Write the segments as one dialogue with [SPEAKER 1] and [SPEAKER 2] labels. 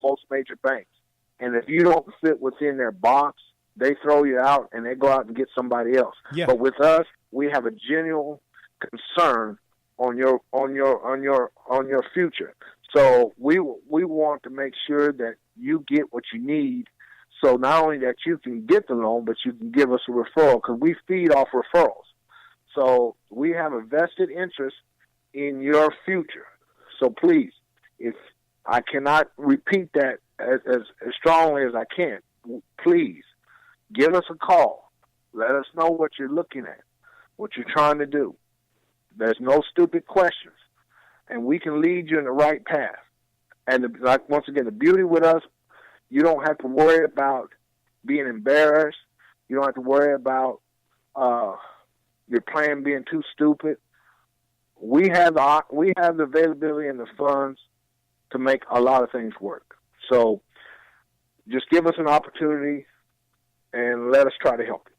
[SPEAKER 1] most major banks. And if you don't fit within their box, they throw you out and they go out and get somebody else.
[SPEAKER 2] Yeah.
[SPEAKER 1] But with us, we have a genuine concern on your future. So we want to make sure that you get what you need. So not only that you can get the loan, but you can give us a referral, because we feed off referrals. So we have a vested interest in your future. So please, if I cannot repeat that as strongly as I can, please give us a call. Let us know what you're looking at, what you're trying to do. There's no stupid questions, and we can lead you in the right path. And once again, the beauty with us, you don't have to worry about being embarrassed. You don't have to worry about your plan being too stupid. We have the availability and the funds to make a lot of things work. So just give us an opportunity and let us try to help you.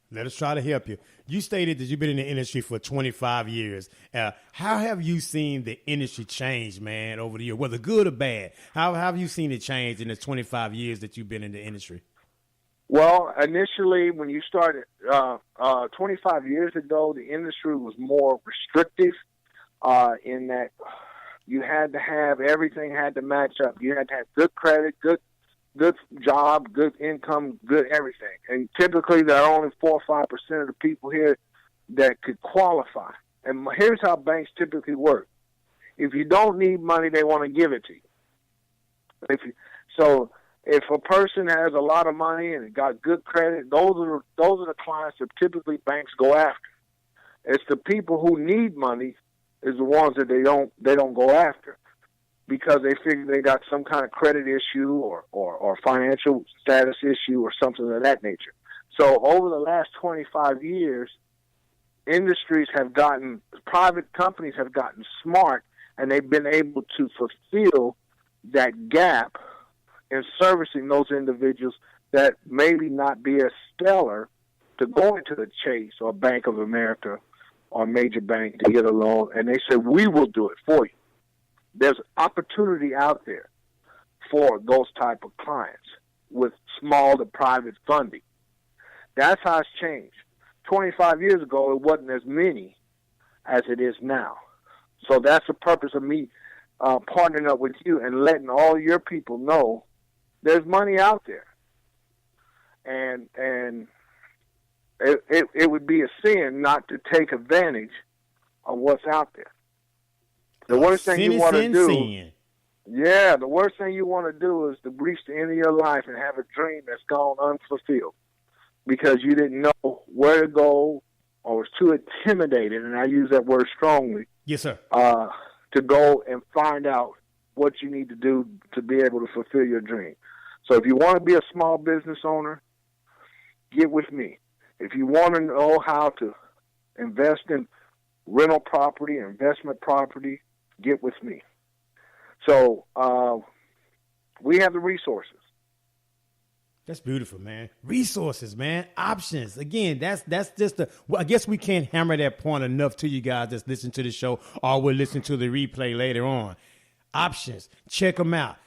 [SPEAKER 2] Let us try to help you. You stated that you've been in the industry for 25 years. How have you seen the industry change, man, over the years, whether good or bad? How have you seen it change in the 25 years that you've been in the industry?
[SPEAKER 1] Well, initially, when you started 25 years ago, the industry was more restrictive in that you had to have everything had to match up. You had to have good credit, good job, good income, good everything. And typically, there are only 4 or 5% of the people here that could qualify. And here's how banks typically work: if you don't need money, they want to give it to you. If a person has a lot of money and got good credit, those are the clients that typically banks go after. It's the people who need money is the ones that they don't go after, because they figure they got some kind of credit issue or financial status issue or something of that nature. So over the last 25 years, private companies have gotten smart, and they've been able to fulfill that gap in servicing those individuals that maybe not be as stellar to go into the Chase or Bank of America or major bank to get a loan, and they said, we will do it for you. There's opportunity out there for those type of clients with small to private funding. That's how it's changed. 25 years ago, it wasn't as many as it is now. So that's the purpose of me partnering up with you and letting all your people know there's money out there. And it would be a sin not to take advantage of what's out there. The worst thing you want to do, the worst thing you want to do is to reach the end of your life and have a dream that's gone unfulfilled because you didn't know where to go or was too intimidated, and I use that word strongly.
[SPEAKER 2] Yes, sir.
[SPEAKER 1] To go and find out what you need to do to be able to fulfill your dream. So if you want to be a small business owner, get with me. If you want to know how to invest in rental property, investment property, get with me. So we have the resources.
[SPEAKER 2] That's beautiful, man. Resources, man. Options. Again, that's just I guess we can't hammer that point enough to you guys that's listening to the show or will listen to the replay later on. Options. Check them out.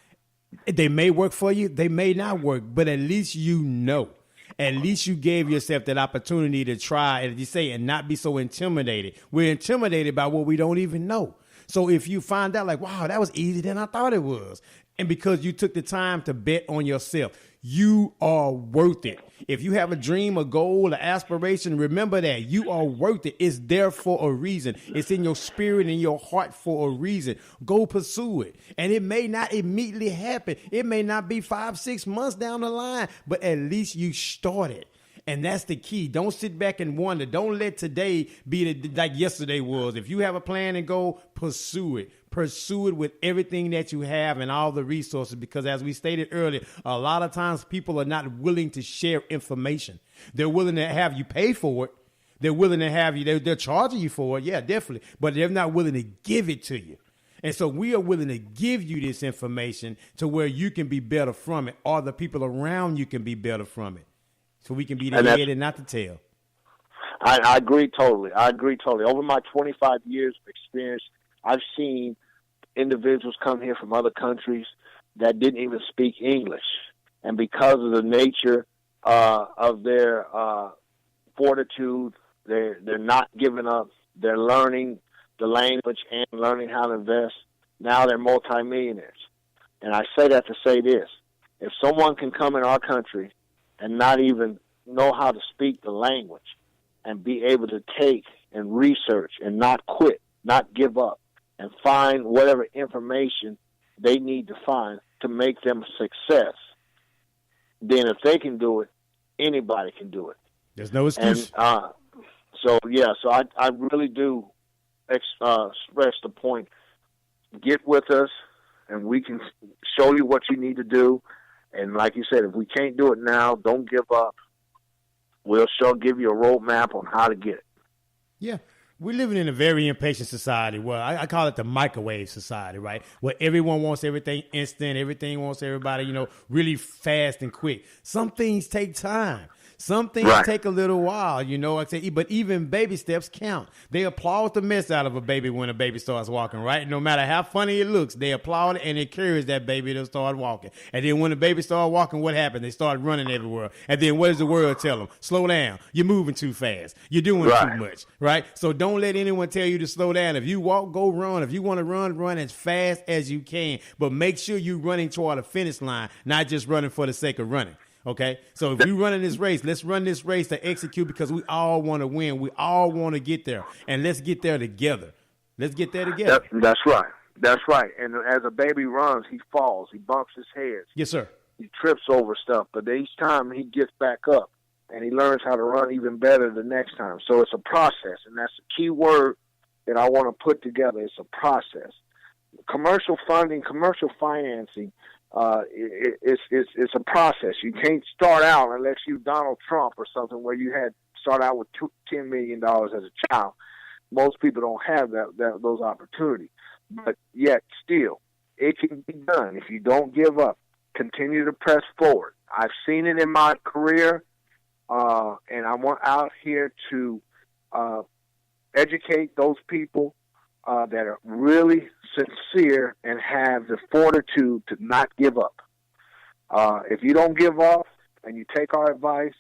[SPEAKER 2] They may work for you. They may not work, but at least you know. At least you gave yourself that opportunity to try, as you say, and not be so intimidated. We're intimidated by what we don't even know. So if you find out like, wow, that was easier than I thought it was. And because you took the time to bet on yourself, you are worth it. If you have a dream, a goal, an aspiration, remember that you are worth it. It's there for a reason. It's in your spirit and your heart for a reason. Go pursue it. And it may not immediately happen. It may not be 5-6 months down the line, but at least you started. And that's the key. Don't sit back and wonder. Don't let today be like yesterday was. If you have a plan and goal, pursue it. Pursue it with everything that you have and all the resources, because as we stated earlier, a lot of times people are not willing to share information. They're willing to have you pay for it. They're willing to have you. They're charging you for it. Yeah, definitely. But they're not willing to give it to you. And so we are willing to give you this information to where you can be better from it, or the people around you can be better from it. So we can be the head and not the tail.
[SPEAKER 1] I agree totally. Over my 25 years of experience, I've seen individuals come here from other countries that didn't even speak English. And because of the nature of their fortitude, they're not giving up. They're learning the language and learning how to invest. Now they're multimillionaires. And I say that to say this. If someone can come in our country and not even know how to speak the language and be able to take and research and not quit, not give up, and find whatever information they need to find to make them a success, then if they can do it, anybody can do it.
[SPEAKER 2] There's no excuse.
[SPEAKER 1] And so I really do express the point. Get with us, and we can show you what you need to do. And like you said, if we can't do it now, don't give up. We'll give you a roadmap on how to get it.
[SPEAKER 2] Yeah. We're living in a very impatient society. Well, I call it the microwave society, right? Where everyone wants everything instant. Everything wants everybody, really fast and quick. Some things take time. Some things take a little while, but even baby steps count. They applaud the mess out of a baby when a baby starts walking, right? No matter how funny it looks, they applaud it and encourage that baby to start walking. And then when the baby starts walking, what happens? They start running everywhere. And then what does the world tell them? Slow down. You're moving too fast. You're doing too much, right? So don't let anyone tell you to slow down. If you walk, go run. If you want to run as fast as you can. But make sure you're running toward a finish line, not just running for the sake of running. Okay, so if we're running this race, let's run this race to execute because we all want to win. We all want to get there, and let's get there together. Let's get there together.
[SPEAKER 1] That's right. That's right. And as a baby runs, he falls. He bumps his head.
[SPEAKER 2] Yes, sir.
[SPEAKER 1] He trips over stuff, but each time he gets back up, and he learns how to run even better the next time. So it's a process, and that's the key word that I want to put together. It's a process. Commercial funding, commercial financing, it's a process. You can't start out unless you're Donald Trump or something where you had start out with $10 million as a child. Most people don't have those opportunities. But yet still, it can be done if you don't give up. Continue to press forward. I've seen it in my career, and I want out here to educate those people that are really sincere and have the fortitude to not give up. If you don't give up and you take our advice,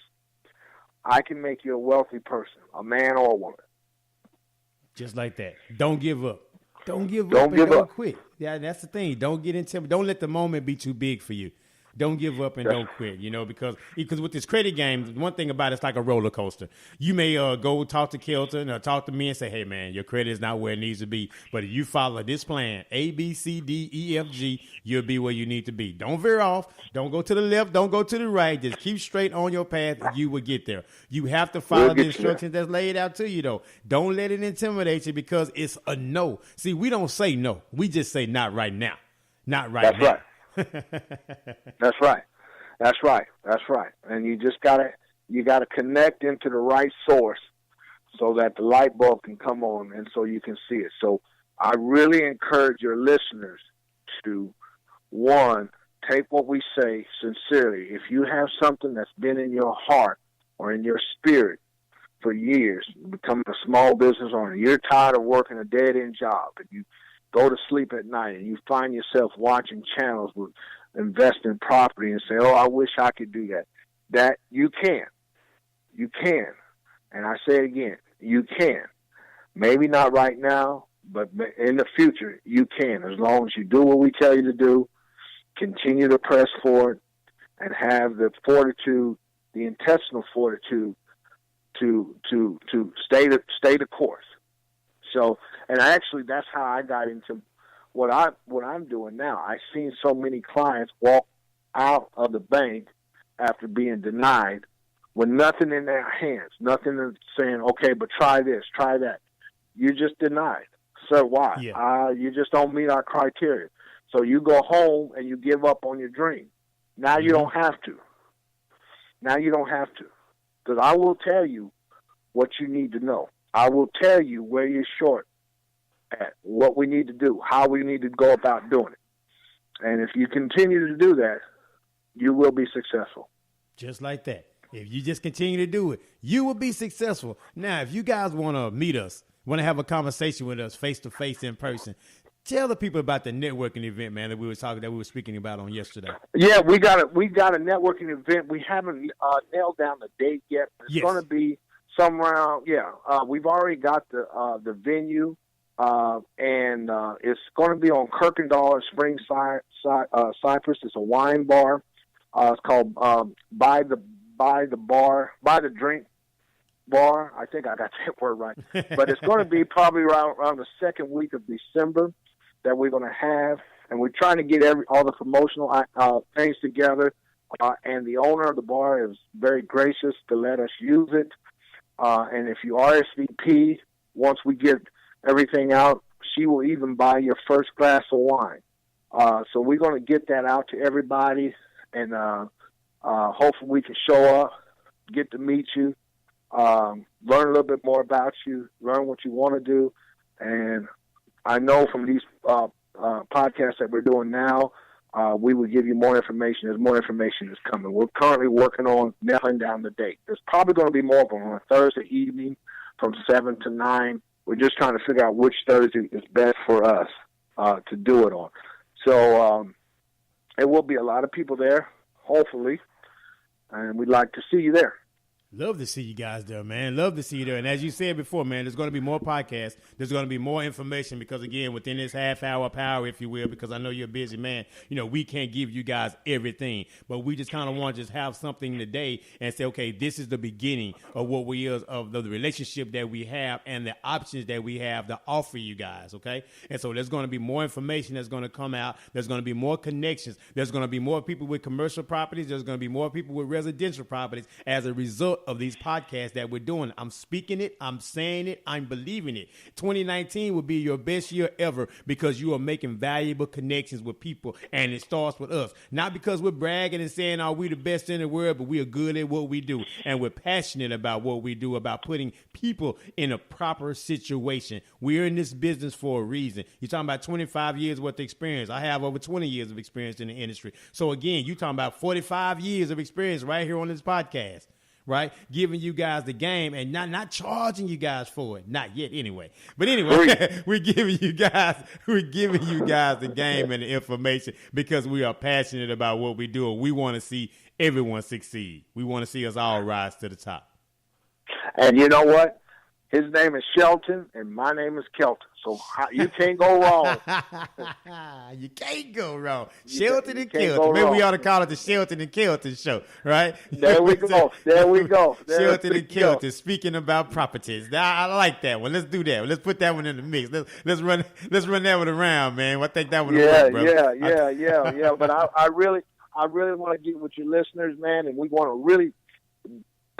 [SPEAKER 1] I can make you a wealthy person, a man or a woman.
[SPEAKER 2] Just like that. Don't give up. Don't give up and don't quit. Yeah, that's the thing. Don't get intimidated. Don't let the moment be too big for you. Don't give up and don't quit, because with this credit game, one thing about it's like a roller coaster. You may go talk to Kelton or talk to me and say, hey, man, your credit is not where it needs to be. But if you follow this plan, A, B, C, D, E, F, G, you'll be where you need to be. Don't veer off. Don't go to the left. Don't go to the right. Just keep straight on your path and you will get there. You have to follow the instructions that's laid out to you, though. Don't let it intimidate you because it's a no. See, we don't say no. We just say not right now. Not right now.
[SPEAKER 1] That's right. That's right. That's right. That's right. And you just gotta connect into the right source so that the light bulb can come on and so you can see it. So I really encourage your listeners to, one, take what we say sincerely. If you have something that's been in your heart or in your spirit for years, becoming a small business owner, you're tired of working a dead-end job, and you go to sleep at night and you find yourself watching channels with invest in property and say, oh, I wish I could do that. That you can. You can. And I say it again, you can. Maybe not right now, but in the future, you can. As long as you do what we tell you to do, continue to press forward, and have the fortitude, the intestinal fortitude to stay the course. So, and actually, that's how I got into what I'm doing now. I've seen so many clients walk out of the bank after being denied with nothing in their hands, nothing saying, okay, but try this, try that. You're just denied. Sir, why?
[SPEAKER 2] Yeah.
[SPEAKER 1] You just don't meet our criteria. So you go home and you give up on your dream. Now you don't have to. Now you don't have to. Because I will tell you what you need to know. I will tell you where you're short at, what we need to do, how we need to go about doing it. And if you continue to do that, you will be successful.
[SPEAKER 2] Just like that. If you just continue to do it, you will be successful. Now, if you guys want to meet us, want to have a conversation with us face-to-face in person, Tell the people about the networking event, man, that we were speaking about on yesterday.
[SPEAKER 1] Yeah, we got a networking event. We haven't nailed down the date yet. It's going to be somewhere. We've already got the venue, and it's going to be on Kirkendall Spring Cypress. It's a wine bar. It's called By the Drink Bar. I think I got that word right. But it's going to be probably around the second week of December that we're going to have, and we're trying to get all the promotional things together. And the owner of the bar is very gracious to let us use it. And if you RSVP, once we get everything out, she will even buy your first glass of wine. So we're going to get that out to everybody, and hopefully we can show up, get to meet you, learn a little bit more about you, learn what you want to do. And I know from these podcasts that we're doing now, we will give you more information as more information is coming. We're currently working on nailing down the date. There's probably going to be more of them on a Thursday evening from 7 to 9. We're just trying to figure out which Thursday is best for us to do it on. So there will be a lot of people there, hopefully, and we'd like to see you there.
[SPEAKER 2] Love to see you guys there, man. Love to see you there. And as you said before, man, there's going to be more podcasts. There's going to be more information because, again, within this half-hour power, if you will, because I know you're a busy man, we can't give you guys everything. But we just kind of want to just have something today and say, okay, this is the beginning of what we is of the relationship that we have and the options that we have to offer you guys, okay? And so there's going to be more information that's going to come out. There's going to be more connections. There's going to be more people with commercial properties. There's going to be more people with residential properties as a result of these podcasts that we're doing. I'm speaking it, I'm saying it, I'm believing it. 2019 will be your best year ever because you are making valuable connections with people, and it starts with us. Not because we're bragging and saying, we the best in the world, but we are good at what we do, and we're passionate about what we do, about putting people in a proper situation. We're in this business for a reason. You're talking about 25 years worth of experience. I have over 20 years of experience in the industry. So again, you're talking about 45 years of experience right here on this podcast. Right, giving you guys the game and not charging you guys for it, not yet anyway. But anyway, we're giving you guys the game and the information because we are passionate about what we do. We want to see everyone succeed. We want to see us all rise to the top.
[SPEAKER 1] And you know what? His name is Shelton, and my name is Kelton. So you can't go wrong.
[SPEAKER 2] You can't go wrong. Shelton and Kelton. Maybe we ought to call it the Shelton and Kelton show, right?
[SPEAKER 1] There we go.
[SPEAKER 2] Shelton and Kelton speaking about properties. I like that one. Let's do that. Let's put that one in the mix. Let's run that one around, man. I think that one will work, brother.
[SPEAKER 1] Yeah. But I really want to get with your listeners, man, and we want to really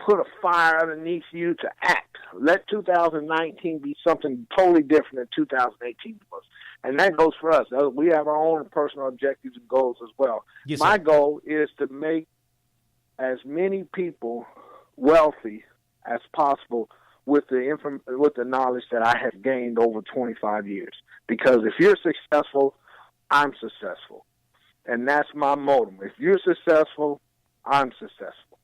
[SPEAKER 1] put a fire underneath you to act. Let 2019 be something totally different than 2018 was. And that goes for us. We have our own personal objectives and goals as well.
[SPEAKER 2] Yes,
[SPEAKER 1] my
[SPEAKER 2] sir.
[SPEAKER 1] goal is to make as many people wealthy as possible with the knowledge that I have gained over 25 years. Because if you're successful, I'm successful. And that's my motto. If you're successful, I'm successful.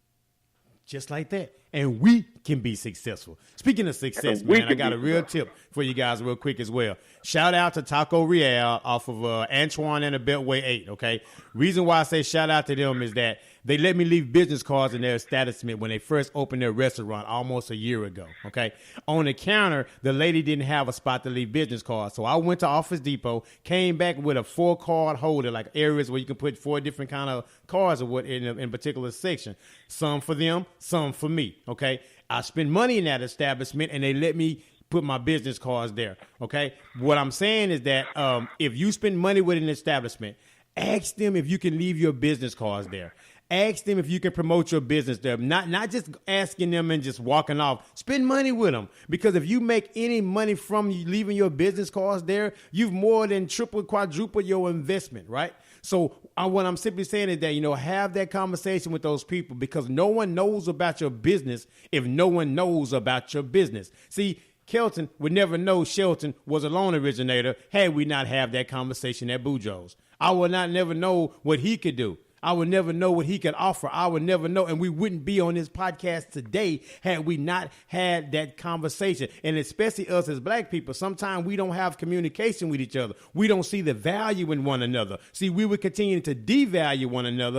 [SPEAKER 2] Just like that. And we can be successful. Speaking of success, man, I got a real tip for you guys real quick as well. Shout out to Taco Real off of Antoine and the Beltway 8, okay? Reason why I say shout out to them is that they let me leave business cards in their establishment when they first opened their restaurant almost a year ago, okay? On the counter, the lady didn't have a spot to leave business cards. So I went to Office Depot, came back with a 4-card holder, like areas where you can put 4 different kind of cards or what in a particular section. Some for them, some for me, okay? I spend money in that establishment, and they let me put my business cards there, okay? What I'm saying is that if you spend money with an establishment, ask them if you can leave your business cards there. Ask them if you can promote your business there. Not just asking them and just walking off. Spend money with them. Because if you make any money from you leaving your business cards there, you've more than quadrupled your investment, right? So what I'm simply saying is that, have that conversation with those people because no one knows about your business if no one knows about your business. See, Kelton would never know Shelton was a loan originator had we not have that conversation at Bujo's. I would not never know what he could do. I would never know what he could offer. I would never know. And we wouldn't be on this podcast today had we not had that conversation. And especially us as black people, sometimes we don't have communication with each other. We don't see the value in one another. See, we would continue to devalue one another